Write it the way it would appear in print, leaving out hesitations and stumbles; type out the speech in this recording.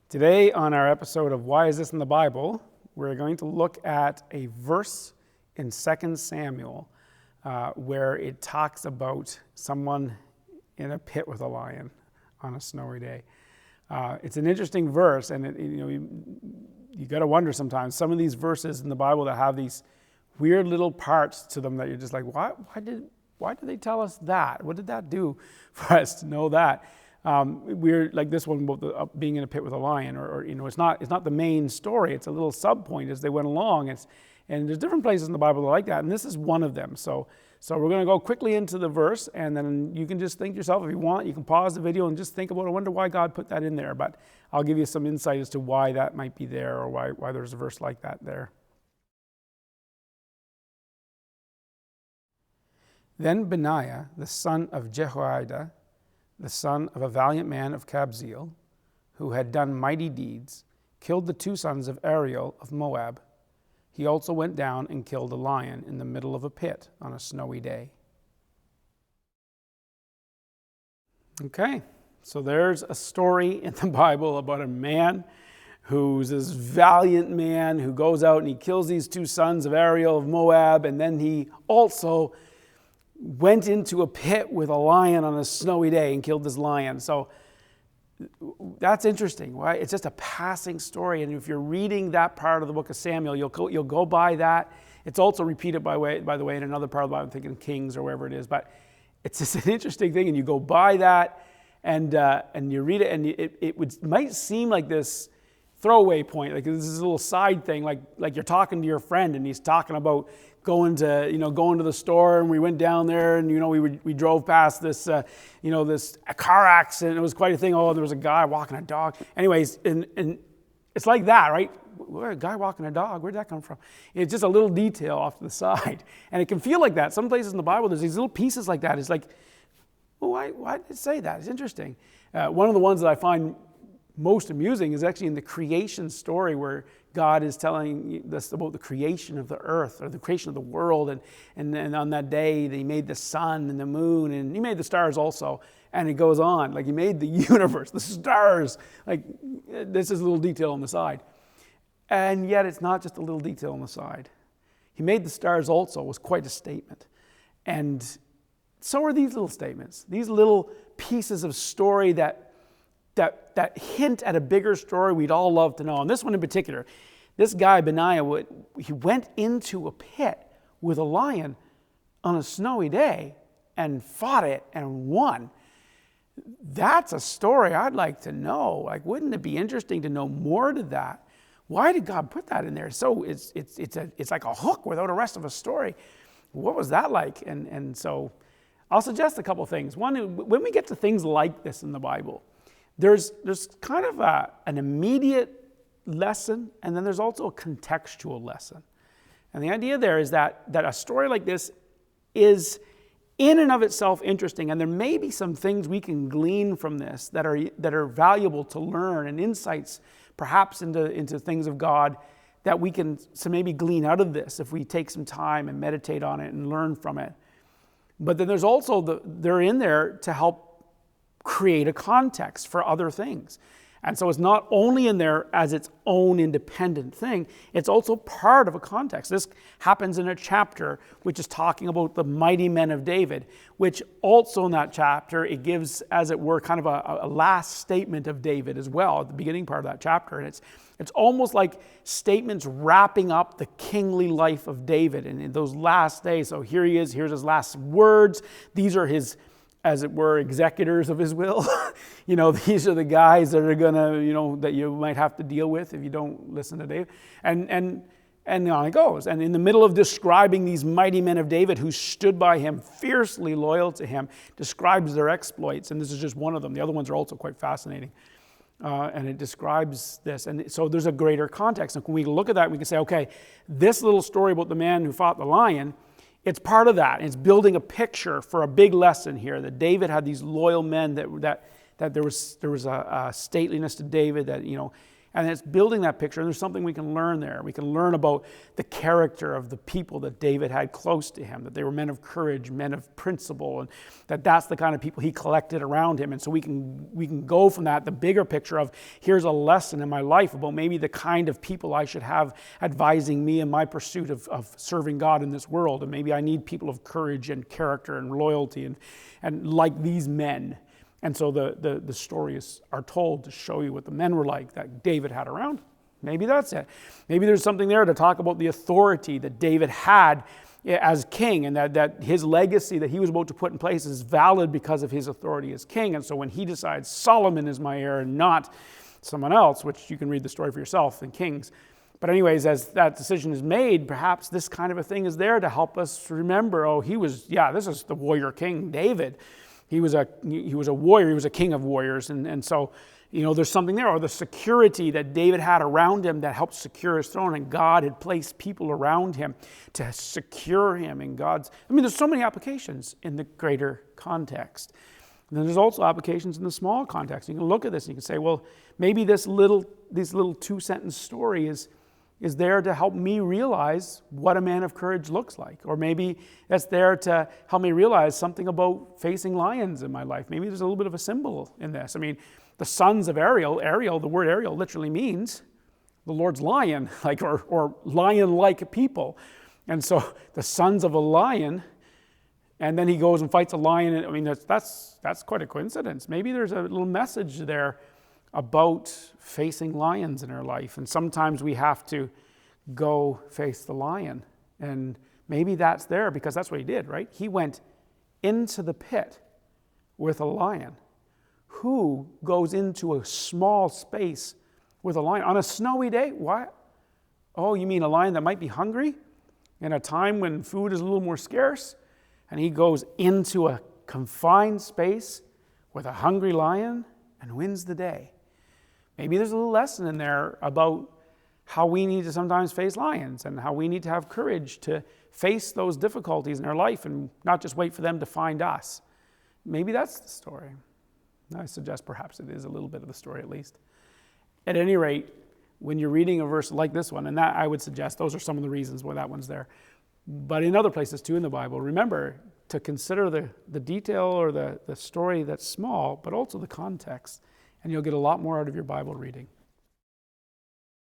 Today on our episode of Why Is This in the Bible, we're going to look at a verse in 2 Samuel where it talks about someone in a pit with a lion on a snowy day. It's an interesting verse, and you got to wonder sometimes, some of these verses in the Bible that have these weird little parts to them that you're just like, why did they tell us that? What did that do for us to know that? We're like this one about being in a pit with a lion, or it's not the main story. It's a little sub point as they went along. And there's different places in the Bible that are like that, and this is one of them. So we're going to go quickly into the verse, and then you can just think yourself, if you want, you can pause the video and just think about it. I wonder why God put that in there, but I'll give you some insight as to why that might be there, or why there's a verse like that there. Then Benaiah, the son of Jehoiada, the son of a valiant man of Kabzeel, who had done mighty deeds, killed the two sons of Ariel of Moab. He also went down and killed a lion in the middle of a pit on a snowy day. Okay, so there's a story in the Bible about a man who's this valiant man who goes out and he kills these two sons of Ariel of Moab, and then he also went into a pit with a lion on a snowy day and killed this lion. So that's interesting, right? It's just a passing story, and if you're reading that part of the book of Samuel, you'll go by that. It's also repeated, by the way, in another part of the Bible, I'm thinking Kings or wherever it is, but it's just an interesting thing, and you go by that, and you read it, and it might seem like this throwaway point, like this is a little side thing, like you're talking to your friend, and he's talking about going to the store, and we went down there, and we drove past this this car accident. It was quite a thing. Oh, there was a guy walking a dog. Anyways, and it's like that, right? Where a guy walking a dog? Where'd that come from? It's just a little detail off to the side, and it can feel like that. Some places in the Bible, there's these little pieces like that. It's like, well, why did it say that? It's interesting. One of the ones that I find most amusing is actually in the creation story, where God is telling us about the creation of the earth, or the creation of the world, and on that day he made the sun and the moon, and he made the stars also, and it goes on, like he made the universe, the stars, like this is a little detail on the side. And yet it's not just a little detail on the side. He made the stars also was quite a statement. And so are these little statements, these little pieces of story that hint at a bigger story we'd all love to know. And this one in particular, this guy Benaiah, he went into a pit with a lion on a snowy day and fought it and won. That's a story I'd like to know. Like, wouldn't it be interesting to know more to that? Why did God put that in there? So it's like a hook without a rest of a story. What was that like? And so I'll suggest a couple things. One, when we get to things like this in the Bible, there's kind of an immediate lesson, and then there's also a contextual lesson. And the idea there is that a story like this is in and of itself interesting, and there may be some things we can glean from this that are valuable to learn, and insights perhaps into things of God that we can maybe glean out of this if we take some time and meditate on it and learn from it. But then there's also they're in there to help create a context for other things. And so it's not only in there as its own independent thing, it's also part of a context. This happens in a chapter which is talking about the mighty men of David, which also in that chapter, it gives, as it were, kind of a last statement of David as well at the beginning part of that chapter. And it's almost like statements wrapping up the kingly life of David and in those last days. So here he is, here's his last words. These are his, as it were, executors of his will. These are the guys that are gonna, that you might have to deal with if you don't listen to David. And on it goes. And in the middle of describing these mighty men of David who stood by him, fiercely loyal to him, describes their exploits. And this is just one of them. The other ones are also quite fascinating. And it describes this. And so there's a greater context. And when we look at that, we can say, okay, this little story about the man who fought the lion, it's part of that. It's building a picture for a big lesson here, that David had these loyal men, that there was a stateliness to David, that And it's building that picture, and there's something we can learn there. We can learn about the character of the people that David had close to him, that they were men of courage, men of principle, and that's the kind of people he collected around him. And so we can go from that, the bigger picture of, here's a lesson in my life about maybe the kind of people I should have advising me in my pursuit of serving God in this world. And maybe I need people of courage and character and loyalty and like these men. And so the stories are told to show you what the men were like that David had around. Maybe that's it. Maybe there's something there to talk about the authority that David had as king, and that his legacy that he was about to put in place is valid because of his authority as king. And so when he decides Solomon is my heir and not someone else, which you can read the story for yourself in Kings. But anyways, as that decision is made, perhaps this kind of a thing is there to help us remember, this is the warrior king, David. He was a warrior. He was a king of warriors. And so, there's something there. Or the security that David had around him that helped secure his throne. And God had placed people around him to secure him in God's... there's so many applications in the greater context. And then there's also applications in the small context. You can look at this and you can say, well, maybe this little two-sentence story is there to help me realize what a man of courage looks like. Or maybe that's there to help me realize something about facing lions in my life. Maybe there's a little bit of a symbol in this. The sons of Ariel, the word Ariel literally means the Lord's lion, or lion-like people. And so the sons of a lion, and then he goes and fights a lion. That's quite a coincidence. Maybe there's a little message there about facing lions in our life. And sometimes we have to go face the lion. And maybe that's there because that's what he did, right? He went into the pit with a lion. Who goes into a small space with a lion on a snowy day? What? Oh, you mean a lion that might be hungry in a time when food is a little more scarce? And he goes into a confined space with a hungry lion and wins the day. Maybe there's a little lesson in there about how we need to sometimes face lions and how we need to have courage to face those difficulties in our life and not just wait for them to find us. Maybe that's the story. I suggest perhaps it is a little bit of the story at least. At any rate, when you're reading a verse like this one, and that I would suggest those are some of the reasons why that one's there. But in other places too in the Bible, remember to consider the detail or the story that's small, but also the context. And you'll get a lot more out of your Bible reading.